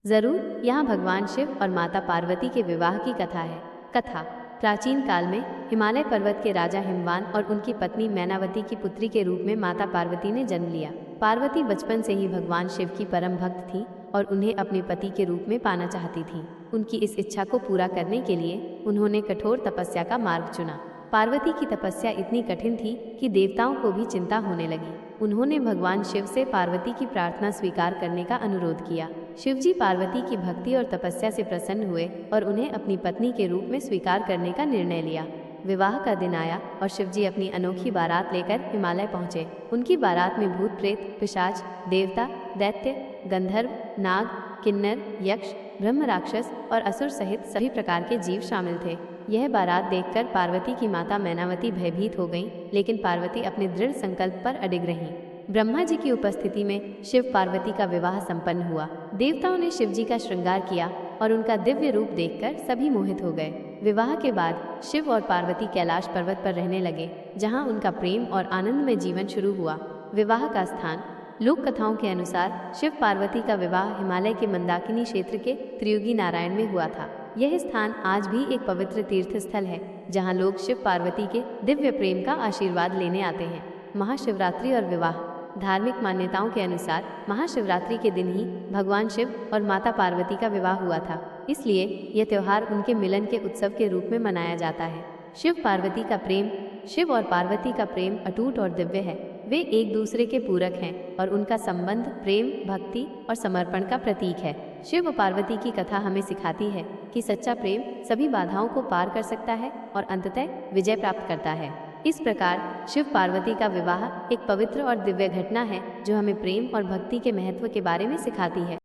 जरूर, यहाँ भगवान शिव और माता पार्वती के विवाह की कथा है। कथा। प्राचीन काल में हिमालय पर्वत के राजा हिमवान और उनकी पत्नी मैनावती की पुत्री के रूप में माता पार्वती ने जन्म लिया। पार्वती बचपन से ही भगवान शिव की परम भक्त थी और उन्हें अपने पति के रूप में पाना चाहती थी। उनकी इस इच्छा को पूरा करने के लिए उन्होंने कठोर तपस्या का मार्ग चुना। पार्वती की तपस्या इतनी कठिन थी कि देवताओं को भी चिंता होने लगी। उन्होंने भगवान शिव से पार्वती की प्रार्थना स्वीकार करने का अनुरोध किया। शिवजी पार्वती की भक्ति और तपस्या से प्रसन्न हुए और उन्हें अपनी पत्नी के रूप में स्वीकार करने का निर्णय लिया। विवाह का दिन आया और शिवजी अपनी अनोखी बारात लेकर हिमालय पहुंचे। उनकी बारात में भूत प्रेत, पिशाच, देवता, दैत्य, गंधर्व, नाग, किन्नर, यक्ष, ब्रह्म, राक्षस और असुर सहित सभी प्रकार के जीव शामिल थे। यह बारात देखकर पार्वती की माता मैनावती भयभीत हो गईं, लेकिन पार्वती अपने दृढ़ संकल्प पर अडिग रहीं। ब्रह्मा जी की उपस्थिति में शिव पार्वती का विवाह संपन्न हुआ। देवताओं ने शिव जी का श्रृंगार किया और उनका दिव्य रूप देखकर सभी मोहित हो गए। विवाह के बाद शिव और पार्वती कैलाश पर्वत पर रहने लगे, जहां उनका प्रेम और आनंद में जीवन शुरू हुआ। विवाह का स्थान। लोक कथाओं के अनुसार शिव पार्वती का विवाह हिमालय के मंदाकिनी क्षेत्र के त्रियुगी नारायण में हुआ था। यह स्थान आज भी एक पवित्र तीर्थ स्थल है, जहां लोग शिव पार्वती के दिव्य प्रेम का आशीर्वाद लेने आते हैं। महाशिवरात्रि और विवाह। धार्मिक मान्यताओं के अनुसार महाशिवरात्रि के दिन ही भगवान शिव और माता पार्वती का विवाह हुआ था, इसलिए यह त्योहार उनके मिलन के उत्सव के रूप में मनाया जाता है। शिव पार्वती का प्रेम। शिव और पार्वती का प्रेम अटूट और दिव्य है। वे एक दूसरे के पूरक हैं और उनका संबंध प्रेम, भक्ति और समर्पण का प्रतीक है। शिव और पार्वती की कथा हमें सिखाती है कि सच्चा प्रेम सभी बाधाओं को पार कर सकता है और अंततः विजय प्राप्त करता है। इस प्रकार शिव पार्वती का विवाह एक पवित्र और दिव्य घटना है, जो हमें प्रेम और भक्ति के महत्व के बारे में सिखाती है।